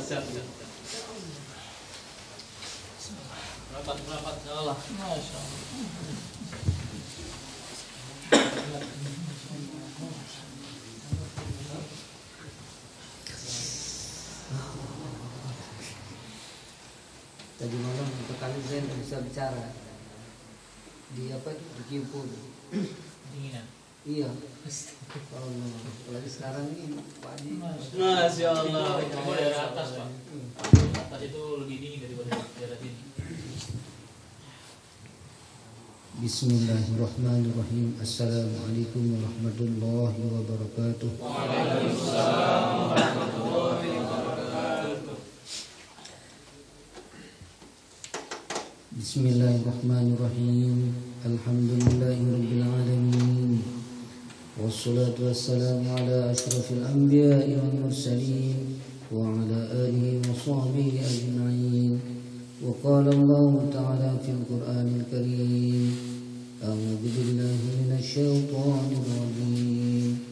Rapat Allah. Masya Allah. Tadi malam untuk kali saya tidak bisa bicara di apa itu di Kimpul. Dinginan. Iya. Allah. Apalagi sekarang ini pagi. Masya Allah. Kamu dari atas Pak. Atas itu lebih dingin daripada daerah sini. Bismillahirrahmanirrahim. Assalamualaikum warahmatullahi wabarakatuh. Waalaikumsalam warahmatullahi wabarakatuh. Bismillahirrahmanirrahim. Alhamdulillahirabbil alamin. Wassalatu wassalamu ala asyrafil anbiya'i wal mursalin wa ala alihi wa sahbihi ajma'in. Wa qala Allah ta'ala fil Qur'anil Karim. A'udzu billahi minasy syaithanir rajim.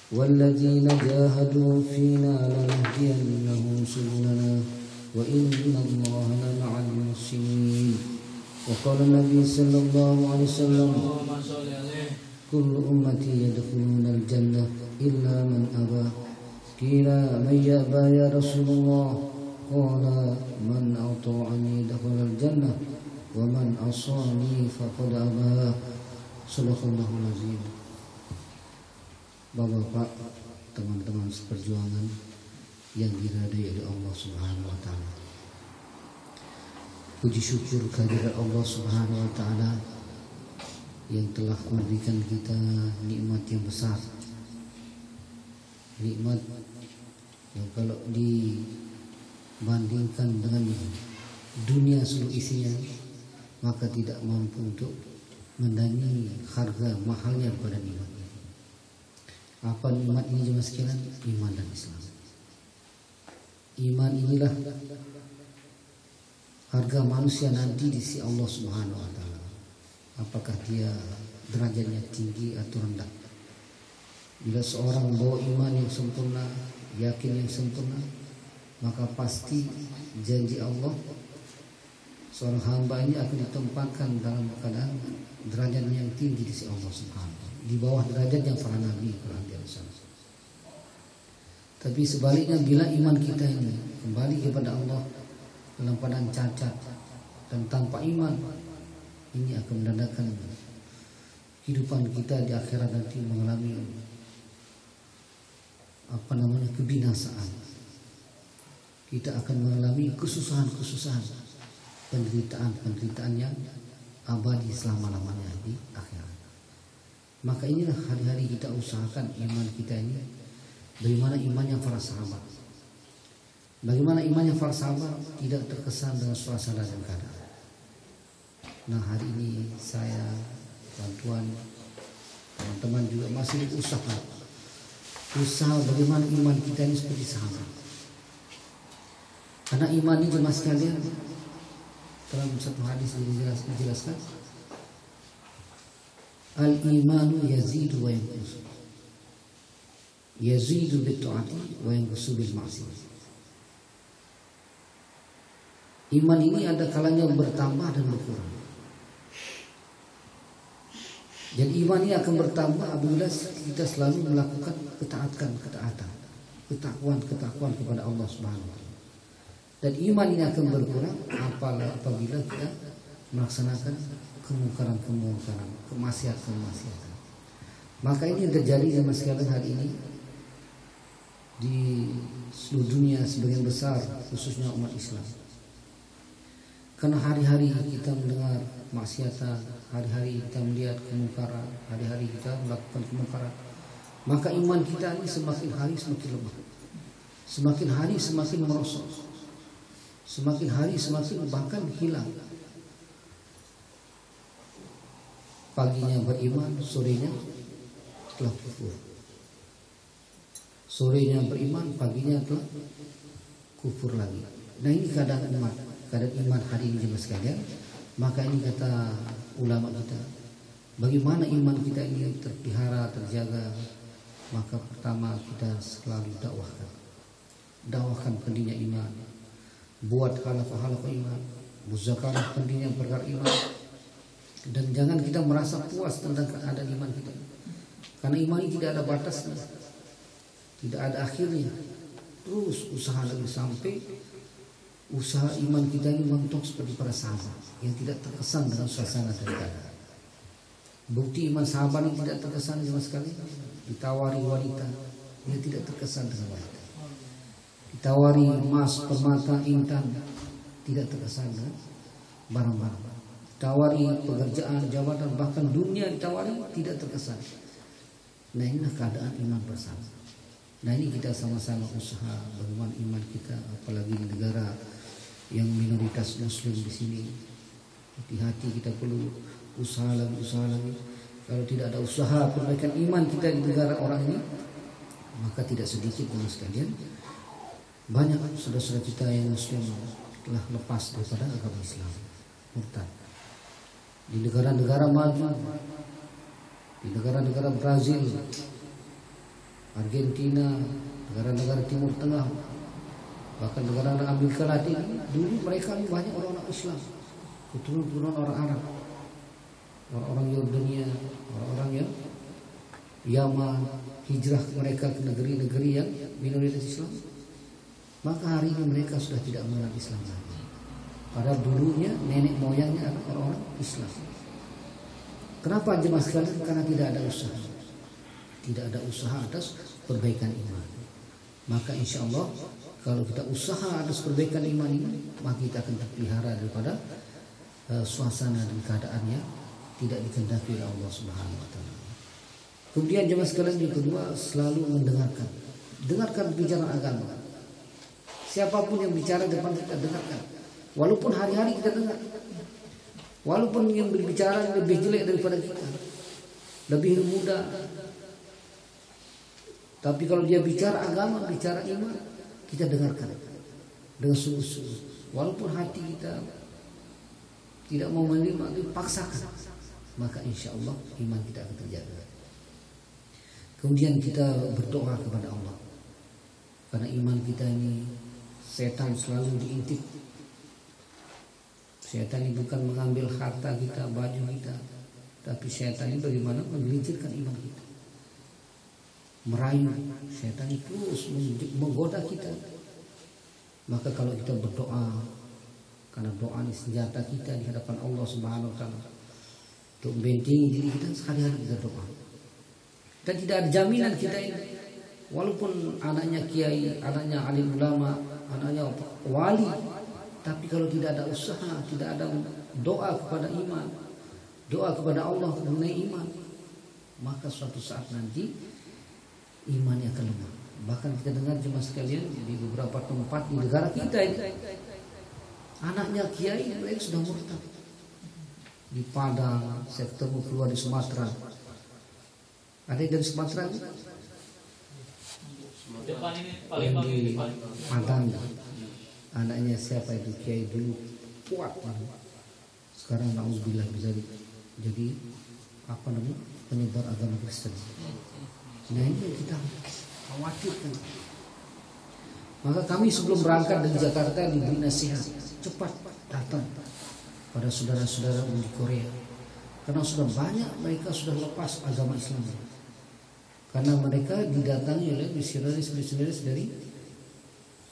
Walladzina jahadu fina lanahdiyannahum subulana wa inna Allaha lama'al muhsinin. Wa qala Nabi sallallahu alaihi wasallam, kullu ummati yadkhuluna al-jannah illa man aba. Qila man ya'ba ya Rasulullah? Qala man ata'ani dakhala al-jannah wa man asani faqad aba. Shadaqallahul azim. Bapak-bapak, teman-teman seperjuangan yang diridhai oleh Allah Subhanahu wa taala. Puji syukur kehadirat Allah Subhanahu wa taala yang telah memberikan kita nikmat yang besar. Nikmat yang kalau dibandingkan dengan dunia seluruh isinya maka tidak mampu untuk mendani harga mahalnya pada nikmat ini. Apa nikmat ini jemaah sekalian? Iman dan Islam. Iman inilah harga manusia nanti di sisi Allah Subhanahu wa taala. Apakah dia derajatnya tinggi atau rendah? Bila seorang membawa iman yang sempurna, yakin yang sempurna, maka pasti janji Allah seorang hamba ini akan ditempatkan dalam keadaan derajat yang tinggi di sisi Allah Subhanahu wa taala, di bawah derajat yang para nabi pernah dialami. Tapi sebaliknya bila iman kita ini kembali kepada Allah dalam keadaan cacat dan tanpa iman, ini akan menandakan kehidupan kita di akhirat nanti mengalami kebinasaan. Kita akan mengalami kesusahan-kesusahan, penderitaan yang abadi selama-lamanya di akhirat. Maka inilah hari-hari kita usahakan iman kita ini. Bagaimana imannya para sahabat? Bagaimana imannya para sahabat tidak terkesan dengan suasana dan keadaan. Nah, hari ini saya, tuan-tuan, teman-teman juga masih usaha bagaimana iman kita ini seperti sahabat. Karena iman ini jemaah sekalian dalam satu hadis dijelaskan, al-imanu yazidu wa yanqus. Yazidu bit-ta'ati wa yanqusu bil ma'siyah. Iman ini ada kalanya bertambah dan berkurang. Dan iman ini akan bertambah apabila kita selalu melakukan ketaatan ketakwaan kepada Allah Subhanahu wa taala. Dan iman ini akan berkurang apabila kita melaksanakan kemungkaran, kemaksiatan. Maka ini yang terjadi sama sekalian hari ini di seluruh dunia sebagian besar, khususnya umat Islam. Karena hari-hari kita mendengar maksiatan, hari-hari kita melihat kemungkaran, hari-hari kita melakukan kemungkaran, maka iman kita ini semakin hari semakin lemah, semakin hari semakin merosot, semakin hari semakin bahkan hilang. Paginya beriman, sorenya telah kufur. Sorenya beriman, paginya telah kufur lagi. Nah, ini keadaan iman hari ini jemaah sekalian. Maka ini kata ulama kita, bagaimana iman kita ini terpelihara, terjaga? Maka pertama kita selalu dakwahkan. dakwahkan pentingnya iman, buat halaqah iman, muzakarah pentingnya perkara iman. Dan jangan kita merasa puas tentang keadaan iman kita, karena iman ini tidak ada batasnya, tidak ada akhirnya. Terus usaha lagi sampai usaha iman kita ini mentok seperti para sahabat yang tidak terkesan dengan suasana dan keadaan. Bukti iman sahabat ini tidak terkesan sama sekali. Ditawari wanita, dia tidak terkesan dengan wanita. Ditawari emas, permata, intan, tidak terkesan dengan barang-barang. Ditawari pekerjaan, jabatan, bahkan dunia ditawari, tidak terkesan. Nah, inilah keadaan iman bersama. Nah, ini kita sama-sama usaha bagaimana iman kita, apalagi di negara yang minoritas muslim di sini. Hati-hati, kita perlu usaha lagi. Kalau tidak ada usaha perbaikan iman kita di negara orang ini, maka tidak sedikit teman sekalian, banyak saudara-saudara kita yang muslim telah lepas daripada agama Islam, murtad. Di negara-negara maju, di negara-negara Brazil, Argentina, negara-negara Timur Tengah, bahkan negara-negara Amerika Latin, dulu mereka banyak orang-orang Islam, keturunan orang Arab, orang-orang Yordania, orang-orang yang Yaman, hijrah mereka ke negeri-negeri yang minoritas Islam. Maka hari ini mereka sudah tidak mengenal Islam lagi. Padahal dulunya nenek moyangnya adalah orang-orang Islam. Kenapa jemaah sekalian? Karena tidak ada usaha. Tidak ada usaha atas perbaikan iman. Maka insya Allah kalau kita usaha atas perbaikan iman ini, maka kita akan terpelihara daripada suasana dan keadaannya tidak dikehendaki oleh Allah Subhanahu wa taala. Kemudian jemaah sekalian yang kedua, selalu mendengarkan. Dengarkan bicara agama. Siapapun yang bicara depan kita, dengarkan. Walaupun hari-hari kita dengar, walaupun yang berbicara lebih jelek daripada kita, lebih muda, tapi kalau dia bicara agama, bicara iman, kita dengarkan dengan sungguh-sungguh. Walaupun hati kita tidak mau menerima, itu paksakan, maka insya Allah iman kita akan terjaga. Kemudian kita berdoa kepada Allah, karena iman kita ini setan selalu diintip. Setan ini bukan mengambil harta kita, baju kita, tapi setan ini bagaimana menggelincirkan iman kita, merayu. Setan itu terus menggoda kita. Maka kalau kita berdoa, karena doa ini senjata kita di hadapan Allah Subhanahu wa taala, untuk membentengi diri kita, sehari-hari kita doa. Dan tidak ada jaminan kita ini, walaupun anaknya kiai, anaknya alim ulama, anaknya wali, tapi kalau tidak ada usaha, tidak ada doa kepada iman, doa kepada Allah mengenai iman, maka suatu saat nanti imannya akan lemah. Bahkan kita dengar jemaah sekalian di beberapa tempat di negara kita ini, anaknya kiai mereka sudah murtad. Di Padang, saya ketemu keluar di Sumatera. Ada yang dari Sumatera? Depan ini Yang di Padang. Anaknya siapa itu, kiai dulu kuat, sekarang nauzubillah bisa jadi apa namanya, penyebar agama Kristen. Nah, ini yang kita khawatirkan. Maka kami sebelum berangkat dari Jakarta diberi nasihat, cepat datang pada saudara-saudara di Korea, karena sudah banyak mereka sudah lepas agama Islam, karena mereka didatangi oleh misionaris dari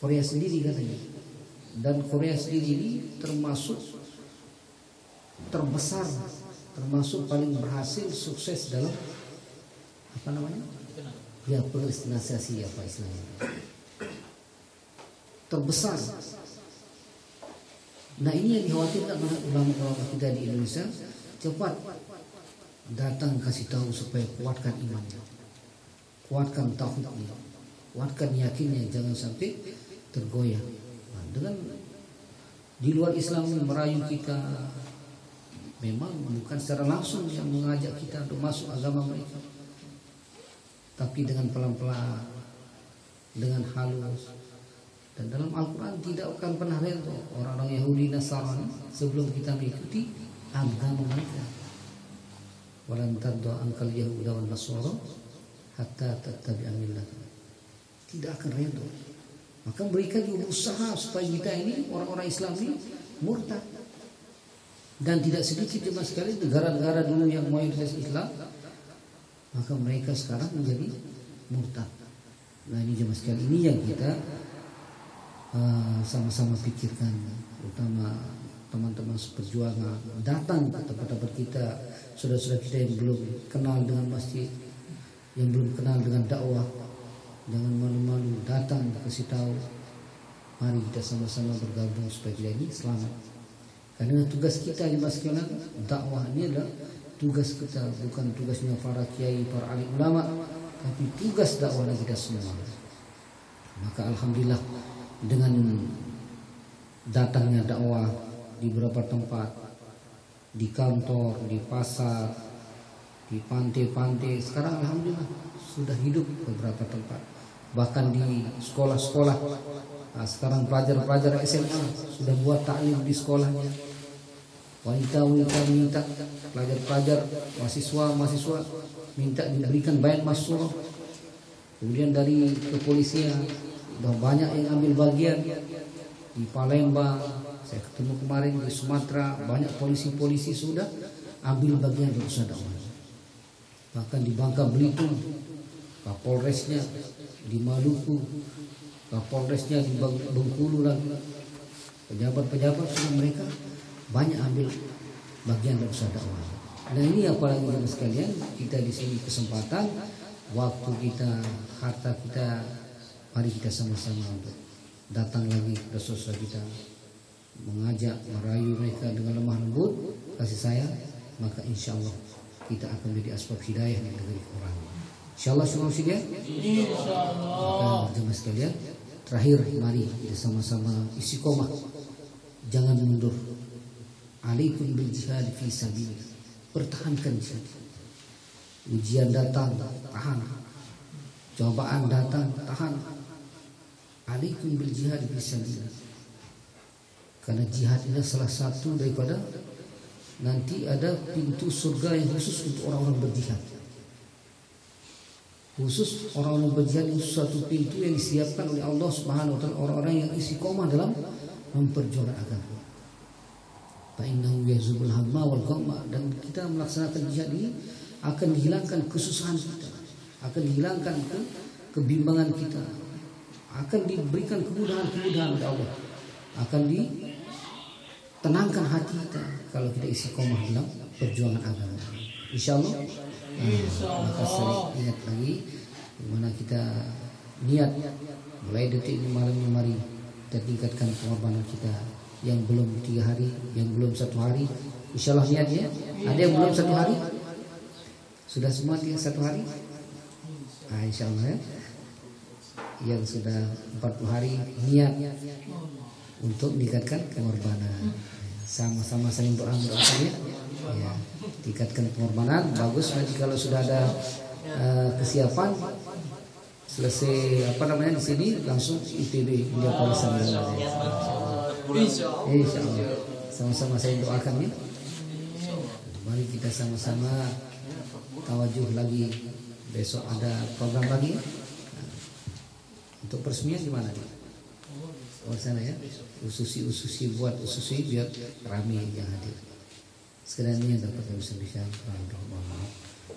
Korea sendiri katanya. Dan Korea sendiri ini termasuk terbesar, termasuk paling berhasil, sukses dalam apa namanya? Ya, pengkristenisasi apa istilahnya? Terbesar. Nah, ini yang dikhawatirkan oleh ulama-ulama kita di Indonesia. Cepat datang kasih tahu supaya kuatkan imannya, kuatkan tauhidnya, kuatkan yakinnya, jangan sampai tergoyah. Dengan di luar Islam merayu kita, memang bukan secara langsung yang mengajak kita untuk masuk agama mereka, tapi dengan pelan-pelan, dengan halus. Dan dalam Al-Quran tidak akan pernah rela orang-orang Yahudi Nasrani sebelum kita mengikuti agama mereka. Walan tadda ankal yahuda wan nasara hatta tattabi'a millatahum. Tidak akan rela. Maka Maka mereka juga berusaha supaya kita ini orang-orang Islam ini murtad. Dan tidak sedikit cuma sekali negara-negara dulu yang mayoritas Islam, maka mereka sekarang menjadi murtad. Nah ini jemaah sekali, ini yang kita sama-sama pikirkan, terutama teman-teman seperjuangan, datang ke tempat-tempat kita, saudara-saudara kita yang belum kenal dengan masjid, yang belum kenal dengan dakwah, jangan malu-malu datang kasih tahu. Mari kita sama-sama bergabung supaya kita ini selamat. Karena tugas kita jemaah sekalian, dakwah ini adalah tugas kita, bukan tugasnya para kiai, para alim ulama, tapi tugas dakwah kita semua. Maka alhamdulillah dengan datangnya dakwah di beberapa tempat, di kantor, di pasar, di pantai-pantai, sekarang alhamdulillah sudah hidup beberapa tempat. Bahkan di sekolah-sekolah, nah, sekarang pelajar-pelajar SMA sudah buat taklim di sekolahnya. Wanita-wanita minta, pelajar-pelajar, mahasiswa minta diberikan bayat masyurah. Kemudian dari kepolisian sudah banyak yang ambil bagian. Di Palembang, saya ketemu kemarin di Sumatera, banyak polisi-polisi sudah ambil bagian dari usaha dakwah. Bahkan di Bangka Belitung, Kapolresnya, di Maluku, Kapolresnya di Bengkulu lagi, pejabat-pejabat sudah mereka banyak ambil bagian dari usaha dakwah. Nah ini apalagi teman sekalian, kita di sini kesempatan, waktu kita, harta kita, mari kita sama-sama untuk datang lagi ke saudara kita, mengajak, merayu mereka dengan lemah lembut, kasih sayang, maka insya Allah kita akan menjadi asbab hidayah di negeri orang. Insya Allah semua sudah. Maka jemaah sekalian, terakhir mari kita sama-sama istiqomah, jangan mundur. Alaikum bil jihad fi sabilillah. Pertahankan jihad. Ujian datang, tahan. Cobaan datang, tahan. Alaikum bil jihad fi sabilillah. Karena jihad ini salah satu daripada nanti ada pintu surga yang khusus untuk orang-orang berjihad. Khusus orang-orang berjihad itu suatu pintu yang disiapkan oleh Allah Subhanahu wa taala, orang-orang yang istiqomah dalam memperjuangkan agama. Fa'innahu yazubul hamma wal ghamma, dan kita melaksanakan jihad ini akan dihilangkan kesusahan kita, akan dihilangkan kebimbangan kita, akan diberikan kemudahan-kemudahan oleh Allah, akan ditenangkan hati kita kalau kita istiqomah dalam perjuangan agama. Insyaallah. Maka saya ingat lagi dimana kita niat mulai detik ini malam ini, mari kita tingkatkan pengorbanan kita. Yang belum 3 hari, yang belum 1 hari, insyaallah niatnya. Ada yang belum 1 hari? Sudah semua dia 1 hari? Insyaallah ya. Yang sudah 40 hari niat untuk meningkatkan pengorbanan. Sama-sama saling doakan ya. Tingkatkan pengorbanan, bagus. Nanti kalau sudah ada kesiapan, selesai di sini langsung IPB India Polisan. Insyaallah. Sama-sama saya doakan ya. Mari kita sama-sama tawajuh lagi. Besok ada program lagi. Untuk peresmian gimana nih? Oh sana ya. Ususi buat ususi biar ramai yang hadir. Sekedar ini yang dapat kami sampaikan.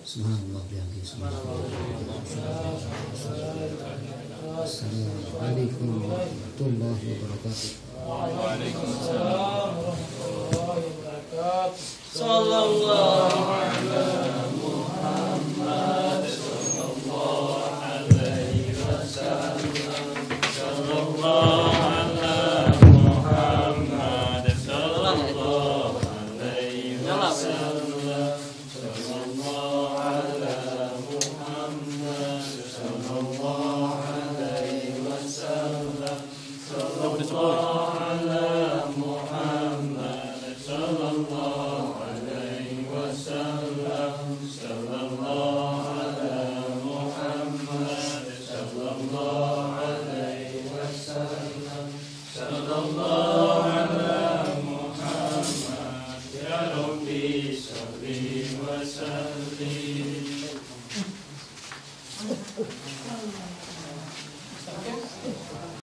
Subhanallah bihamdihi. Assalamualaikum warahmatullahi wabarakatuh. Waalaikumsalam warahmatullahi wabarakatuh. Sallallahu